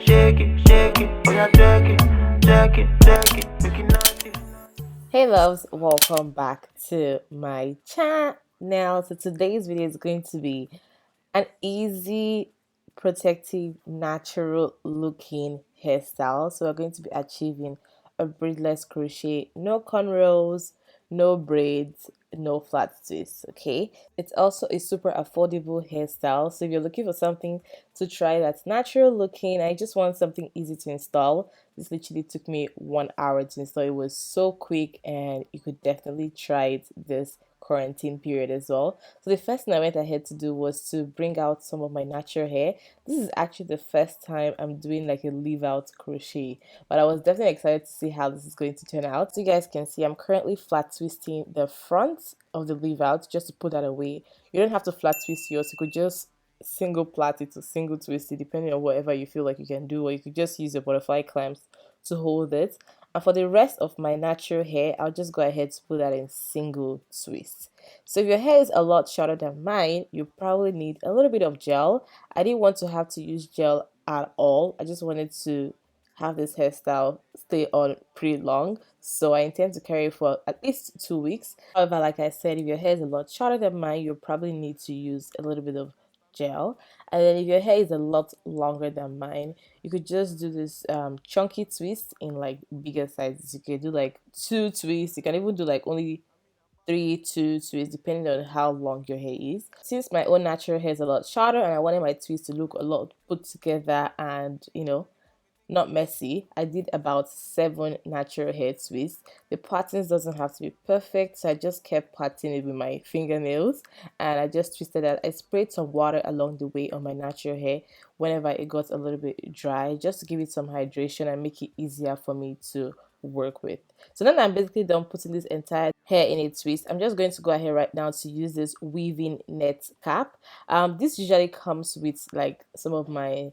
shake it, shake it, oh yeah, jerk it, jerk it, jerk it, make it naughty. Hey loves, welcome back to my channel. So today's video is going to be an easy, protective, natural looking hairstyle. So we're going to be achieving a braidless crochet, no cornrows, no braids, no flat twists. Okay, it's also a super affordable hairstyle. So if you're looking for something to try that's natural looking, I just want something easy to install. This literally took me 1 hour to install. It was so quick, and you could definitely try it this quarantine period as well. So the first thing I went ahead to do was to bring out some of my natural hair. This is actually the first time I'm doing like a leave out crochet, but I was definitely excited to see how this is going to turn out. So you guys can see I'm currently flat twisting the front of the leave out just to put that away. You don't have to flat twist yours, you could just single plait it or single twist it depending on whatever you feel like you can do, or you could just use your butterfly clamps to hold it. And for the rest of my natural hair, I'll just go ahead to put that in single twist. So if your hair is a lot shorter than mine, you probably need a little bit of gel. I didn't want to have to use gel at all. I just wanted to have this hairstyle stay on pretty long, so I intend to carry it for at least 2 weeks. However, like I said, if your hair is a lot shorter than mine, you'll probably need to use a little bit of gel. And then if your hair is a lot longer than mine, you could just do this chunky twist in like bigger sizes. You could do like 2 twists. You can even do like only 3 2 twists depending on how long your hair is. Since my own natural hair is a lot shorter and I wanted my twists to look a lot put together and not messy, I did about 7 natural hair twists. The patterns doesn't have to be perfect, so I just kept patting it with my fingernails, and I just twisted that. I sprayed some water along the way on my natural hair whenever it got a little bit dry, just to give it some hydration and make it easier for me to work with. So then I'm basically done putting this entire hair in a twist. I'm just going to go ahead right now to use this weaving net cap. This usually comes with like some of my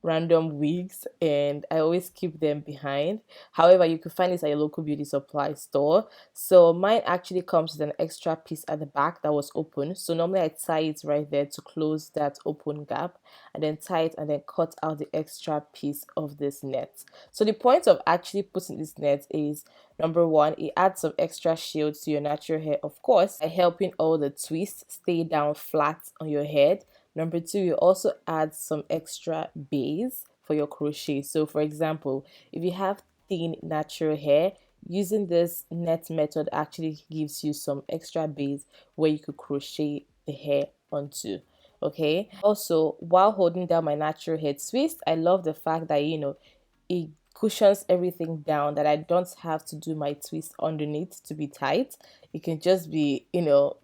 random wigs, and I always keep them behind. However, you can find this at your local beauty supply store. So mine actually comes with an extra piece at the back that was open. So normally I tie it right there to close that open gap, and then tie it and then cut out the extra piece of this net. So the point of actually putting this net is, number one, it adds some extra shield to your natural hair, of course, by helping all the twists stay down flat on your head. Number two, you also add some extra base for your crochet. So for example, if you have thin natural hair, using this net method actually gives you some extra base where you could crochet the hair onto. Okay, also while holding down my natural hair twist, I love the fact that it cushions everything down, that I don't have to do my twist underneath to be tight. It can just be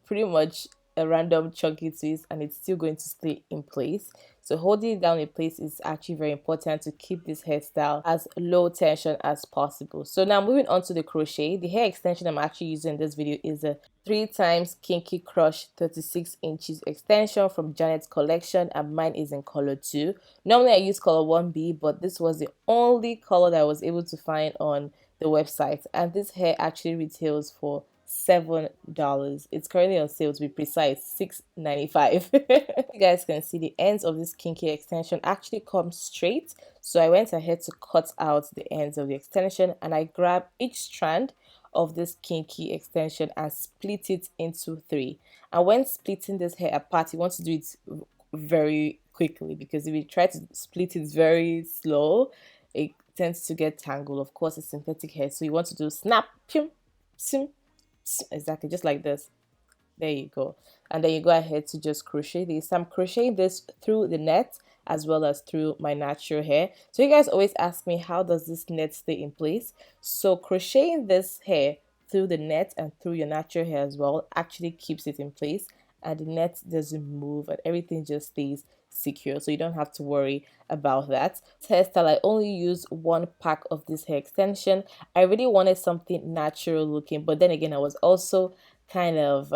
pretty much a random chunky twist, and it's still going to stay in place. So holding it down in place is actually very important to keep this hairstyle as low tension as possible. So now moving on to the crochet, the hair extension I'm actually using in this video is a 3x Kinky Crush 36 inches extension from Janet Collection, and mine is in color 2. Normally I use color 1B, but this was the only color that I was able to find on the website, and this hair actually retails for $7. It's currently on sale, to be precise, $6.95. You guys can see the ends of this kinky extension actually come straight, so I went ahead to cut out the ends of the extension, and I grabbed each strand of this kinky extension and split it into 3. And when splitting this hair apart, you want to do it very quickly, because if you try to split it very slow, it tends to get tangled. Of course, it's synthetic hair, so you want to do snap, pum, sim, exactly just like this. There you go. And then you go ahead to just crochet this. I'm crocheting this through the net as well as through my natural hair. So you guys always ask me, how does this net stay in place? So crocheting this hair through the net and through your natural hair as well actually keeps it in place, and the net doesn't move and everything just stays secure, so you don't have to worry about that. Hairstyle, I only use 1 pack of this hair extension. I really wanted something natural looking, but then again I was also kind of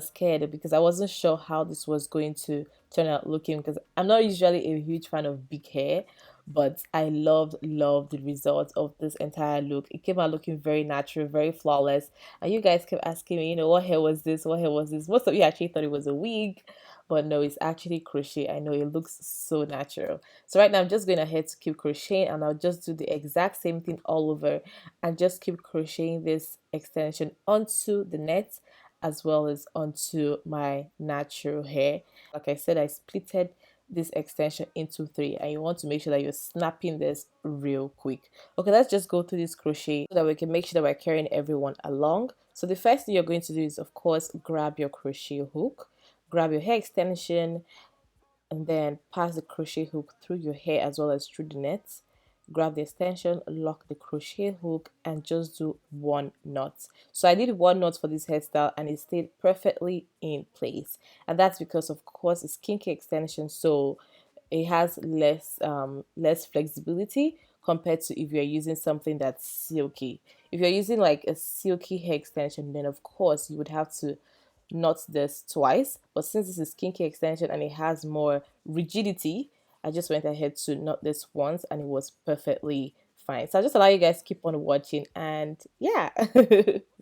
scared because I wasn't sure how this was going to turn out looking, because I'm not usually a huge fan of big hair, but I loved the result of this entire look. It came out looking very natural, very flawless, and you guys kept asking me, what hair was this, what hair was this. Most of you actually thought it was a wig, but no, it's actually crochet. I know it looks so natural. So right now I'm just going ahead to keep crocheting, and I'll just do the exact same thing all over and just keep crocheting this extension onto the net as well as onto my natural hair. Like I said, I splitted this extension into 3, and you want to make sure that you're snapping this real quick. Okay, let's just go through this crochet so that we can make sure that we're carrying everyone along. So the first thing you're going to do is, of course, grab your crochet hook, grab your hair extension, and then pass the crochet hook through your hair as well as through the net. Grab the extension, lock the crochet hook, and just do 1 knot. So I did 1 knot for this hairstyle, and it stayed perfectly in place, and that's because, of course, it's kinky extension, so it has less flexibility compared to if you're using something that's silky. If you're using like a silky hair extension, then of course you would have to knot this twice, but since this is kinky extension and it has more rigidity, I just went ahead to knot this once, and it was perfectly fine. So I'll just allow you guys to keep on watching, and yeah.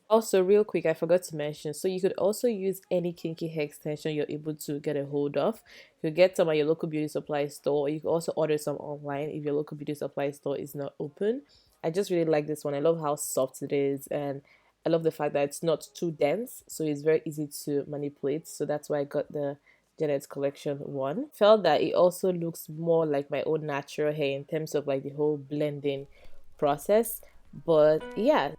Also, real quick, I forgot to mention, so you could also use any kinky hair extension you're able to get a hold of. You could get some at your local beauty supply store, or you can also order some online if your local beauty supply store is not open. I just really like this one. I love how soft it is, and I love the fact that it's not too dense, so it's very easy to manipulate. So that's why I got the Janet Collection one. Felt that it also looks more like my own natural hair in terms of like the whole blending process. But yeah,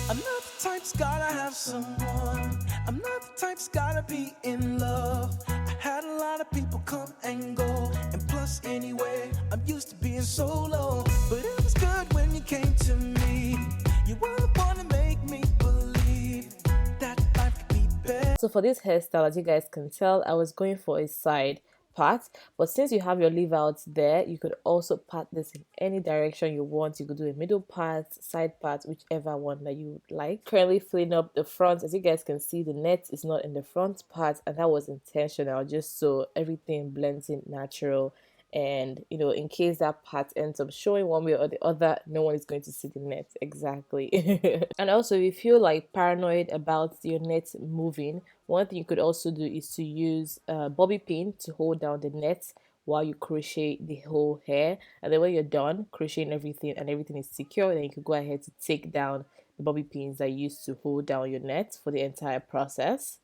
I'm not the type's gotta have someone. I'm not the type's gotta be in love. I had a lot of people come and go, and plus anyway, I'm used to being solo. But it was good when you came to me. You were the one to make me believe that life could be better. So for this hairstyle, as you guys can tell, I was going for a side part, but since you have your leave out there, you could also part this in any direction you want. You could do a middle part, side part, whichever one that you would like. Currently filling up the front. As you guys can see, the net is not in the front part, and that was intentional, just so everything blends in natural. And you know, in case that part ends up showing one way or the other, no one is going to see the net. Exactly. And also, if you feel like paranoid about your net moving, one thing you could also do is to use a bobby pin to hold down the net while you crochet the whole hair, and then when you're done crocheting everything and everything is secure, then you can go ahead to take down the bobby pins that you used to hold down your net for the entire process.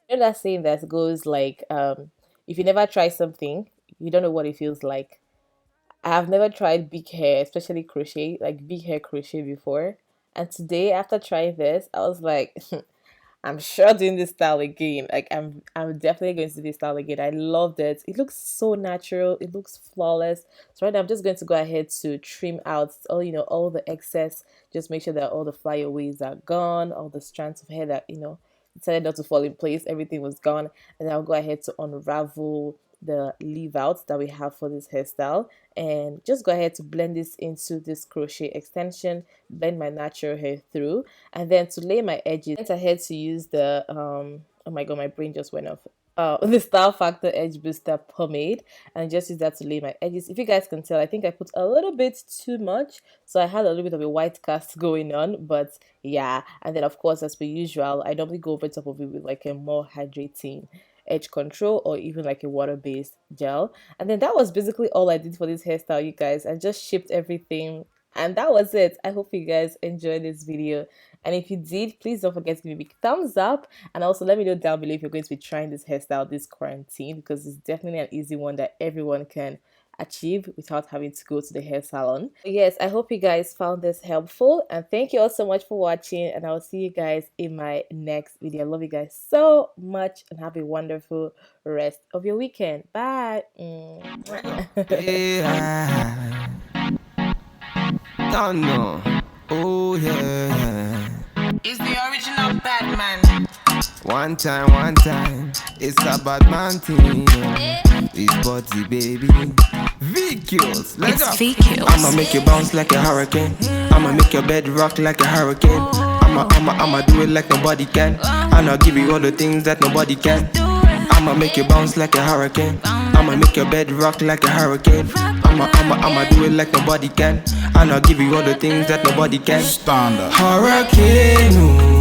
You know that saying that goes like, if you never try something, you don't know what it feels like. I have never tried big hair, especially crochet, like big hair crochet before. And today, after trying this, I was like, I'm sure doing this style again. Like I'm definitely going to do this style again. I loved it. It looks so natural. It looks flawless. So right now I'm just going to go ahead to trim out all the excess. Just make sure that all the flyaways are gone, all the strands of hair that decided not to fall in place. Everything was gone, and I'll go ahead to unravel the leave out that we have for this hairstyle, and just go ahead to blend this into this crochet extension, blend my natural hair through, and then to lay my edges, I went ahead to use the oh my god, my brain just went off. The Style Factor Edge Booster pomade, and just use that to lay my edges. If you guys can tell, I think I put a little bit too much, so I had a little bit of a white cast going on, but yeah. And then of course, as per usual, I normally go over top of it with like a more hydrating edge control or even like a water-based gel. And then that was basically all I did for this hairstyle, you guys. I just shipped everything, and that was it. I hope you guys enjoyed this video, and if you did, please don't forget to give me a big thumbs up, and also let me know down below if you're going to be trying this hairstyle this quarantine, because it's definitely an easy one that everyone can achieve without having to go to the hair salon. Yes, I hope you guys found this helpful, and thank you all so much for watching, and I'll see you guys in my next video. I love you guys so much, and have a wonderful rest of your weekend. Bye. Yeah. Don't know. Oh yeah. It's the original Batman. One time, it's a Batman thing. It's body, baby. VQs, let's go. VQs. I'ma make you bounce like a hurricane. I'ma make your bed rock like a hurricane. I'ma do it like nobody can. And I'll give you all the things that nobody can. I'ma make you bounce like a hurricane. I'ma make your bed rock like a hurricane. I'ma do it like nobody can. And I'll give you all the things that nobody can. Standard. Hurricane.